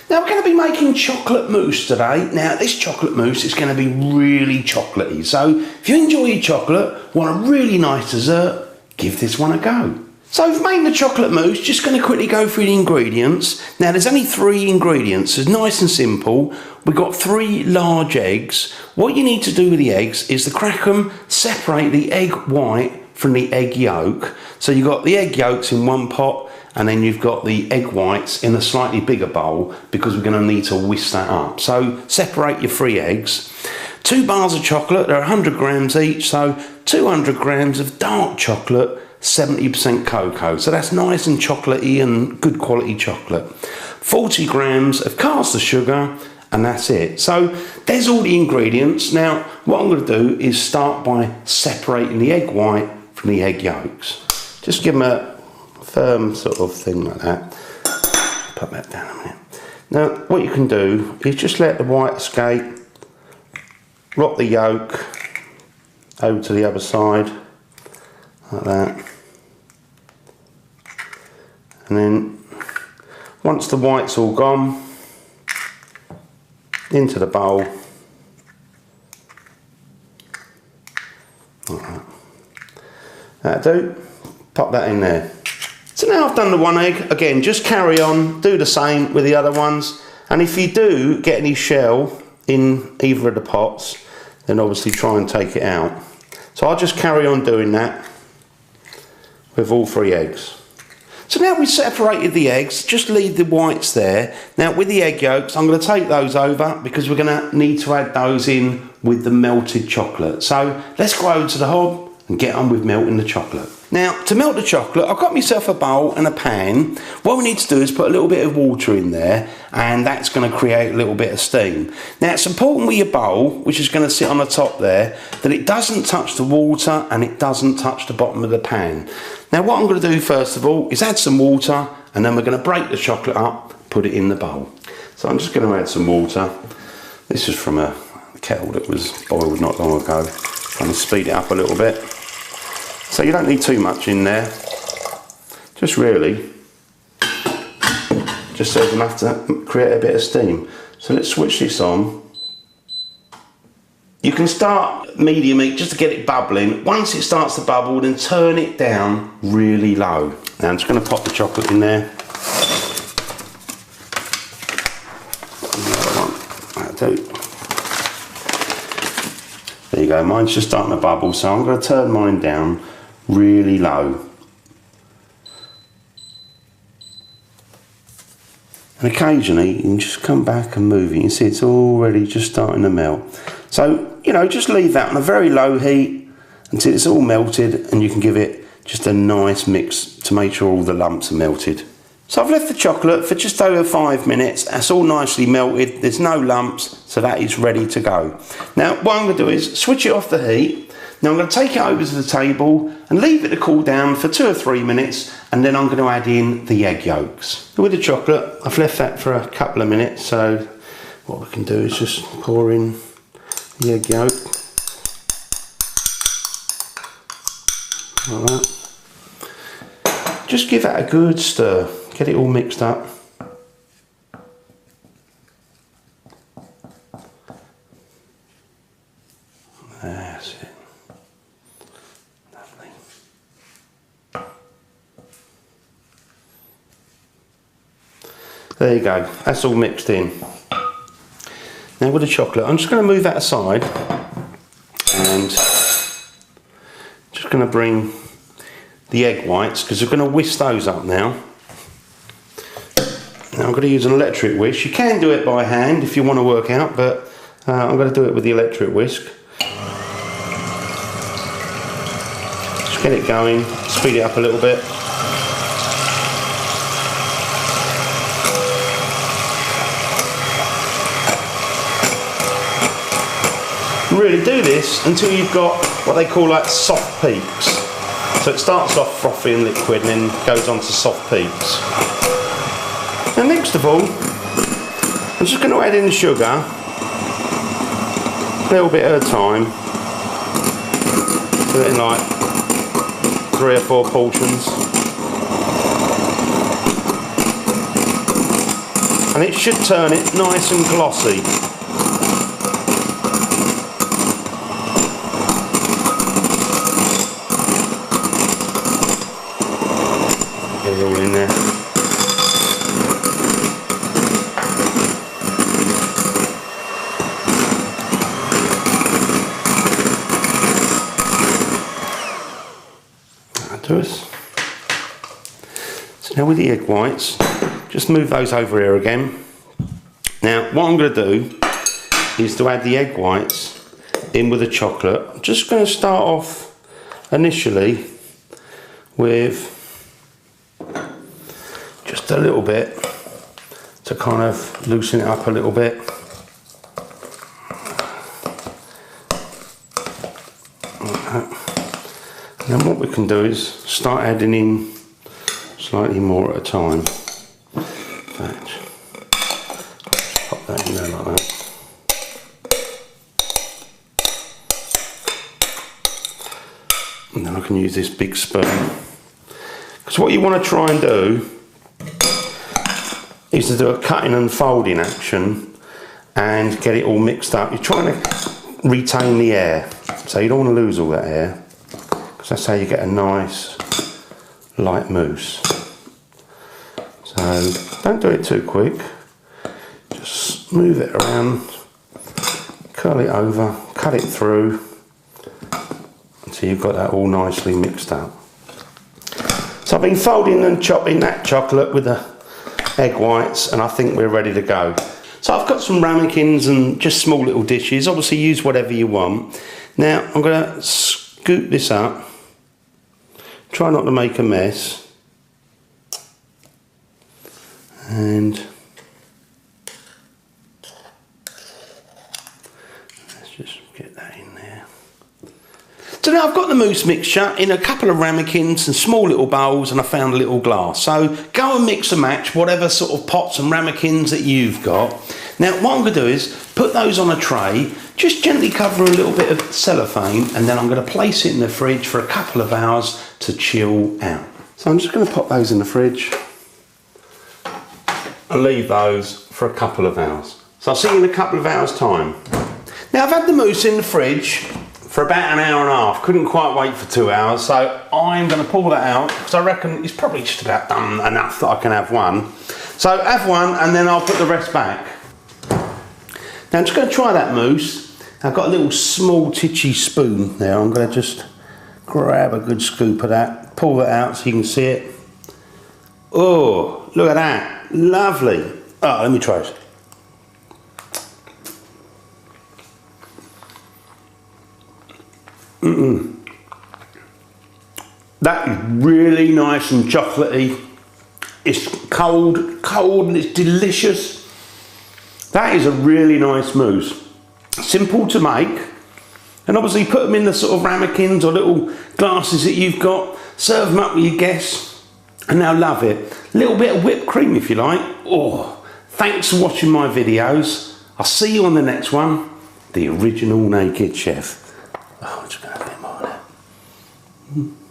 Now we're going to be making chocolate mousse today. Now this chocolate mousse is going to be really chocolatey. So if you enjoy your chocolate, want a really nice dessert, give this one a go. So we've made the chocolate mousse, just going to quickly go through the ingredients. Now there's only 3 ingredients, it's nice and simple. We've got 3 large eggs. What you need to do with the eggs is to crack them, separate the egg white from the egg yolk. So you've got the egg yolks in one pot, and then you've got the egg whites in a slightly bigger bowl because we're going to need to whisk that up. So separate your 3 eggs. 2 bars of chocolate, they're 100 grams each, so 200 grams of dark chocolate, 70% cocoa. So that's nice and chocolatey and good quality chocolate. 40 grams of caster sugar, and that's it. So there's all the ingredients. Now what I'm going to do is start by separating the egg white from the egg yolks. Just give them a firm sort of thing like that. Put that down a minute. Now what you can do is just let the white escape, rock the yolk over to the other side like that, and then once the white's all gone, into the bowl like that. That'll do. Pop that in there. So now I've done the 1 egg, again just carry on, do the same with the other ones, and if you do get any shell in either of the pots, then obviously try and take it out. So I'll just carry on doing that with all 3 eggs. So now we've separated the eggs, just leave the whites there. Now with the egg yolks, I'm going to take those over because we're going to need to add those in with the melted chocolate. So let's go over to the hob and get on with melting the chocolate. Now to melt the chocolate, I've got myself a bowl and a pan. What we need to do is put a little bit of water in there, and that's going to create a little bit of steam. Now it's important with your bowl, which is going to sit on the top there, that it doesn't touch the water and it doesn't touch the bottom of the pan. Now what I'm going to do first of all is add some water, and then we're going to break the chocolate up, put it in the bowl. So I'm just going to add some water. This is from a kettle that was boiled not long ago. I'm going to speed it up a little bit. So you don't need too much in there, just really, just so enough to create a bit of steam. So let's switch this on. You can start medium heat just to get it bubbling. Once it starts to bubble, then turn it down really low. Now I'm just going to pop the chocolate in there. Another one, that'll do. There you go, mine's just starting to bubble, so I'm going to turn mine down really low. And occasionally you can just come back and move it. You can see it's already just starting to melt. So, you know, just leave that on a very low heat until it's all melted, and you can give it just a nice mix to make sure all the lumps are melted. So I've left the chocolate for just over 5 minutes. That's all nicely melted. There's no lumps, so that is ready to go. Now what I'm going to do is switch it off the heat. Now I'm going to take it over to the table and leave it to cool down for 2 or 3 minutes, and then I'm going to add in the egg yolks. With the chocolate, I've left that for a couple of minutes, so what we can do is just pour in the egg yolk like that. Just give that a good stir, get it all mixed up. That's it. Lovely. There you go, that's all mixed in. Now with the chocolate, I'm just going to move that aside and just going to bring the egg whites, because we're going to whisk those up now. Now I'm going to use an electric whisk. You can do it by hand if you want to work out, but I'm going to do it with the electric whisk. Just get it going, speed it up a little bit. Really do this until you've got what they call like soft peaks. So it starts off frothy and liquid and then goes on to soft peaks. And next of all, I'm just going to add in the sugar, a little bit at a time, do it in like 3 or 4 portions. and it should turn it nice and glossy. Get it all in there. To us. So now with the egg whites, just move those over here again. Now what I'm going to do is to add the egg whites in with the chocolate. I'm just going to start off initially with just a little bit to kind of loosen it up a little bit. Like that. And then what we can do is start adding in slightly more at a time. In fact, just pop that in there like that. And then I can use this big spoon. Because what you want to try and do is to do a cutting and folding action and get it all mixed up. You're trying to retain the air, so you don't want to lose all that air. That's how you get a nice light mousse. So don't do it too quick, just move it around, curl it over, cut it through until you've got that all nicely mixed up. So I've been folding and chopping that chocolate with the egg whites, and I think we're ready to go. So I've got some ramekins and just small little dishes. Obviously use whatever you want. Now I'm going to scoop this up. Try not to make a mess, and let's just get that in there. So now I've got the mousse mixture in a couple of ramekins and small little bowls, and I found a little glass. So go and mix and match whatever sort of pots and ramekins that you've got. Now what I'm going to do is put those on a tray, just gently cover a little bit of cellophane, and then I'm going to place it in the fridge for a couple of hours to chill out. So I'm just going to pop those in the fridge and leave those for a couple of hours. So I'll see you in a couple of hours time. Now I've had the mousse in the fridge for about an hour and a half, couldn't quite wait for 2 hours, so I'm going to pull that out because I reckon it's probably just about done enough that I can have one. So have one and then I'll put the rest back. Now I'm just going to try that mousse. I've got a little small titchy spoon there. I'm going to just grab a good scoop of that, pull that out so you can see it. Oh, look at that, lovely. Oh, let me try it. That is really nice and chocolatey. It's cold and it's delicious. That is a really nice mousse. Simple to make, and obviously put them in the sort of ramekins or little glasses that you've got. Serve them up with your guests, and they'll love it. A little bit of whipped cream if you like. Oh, thanks for watching my videos. I'll see you on the next one. The original Naked Chef. Oh, I'm just going to have a bit more of that.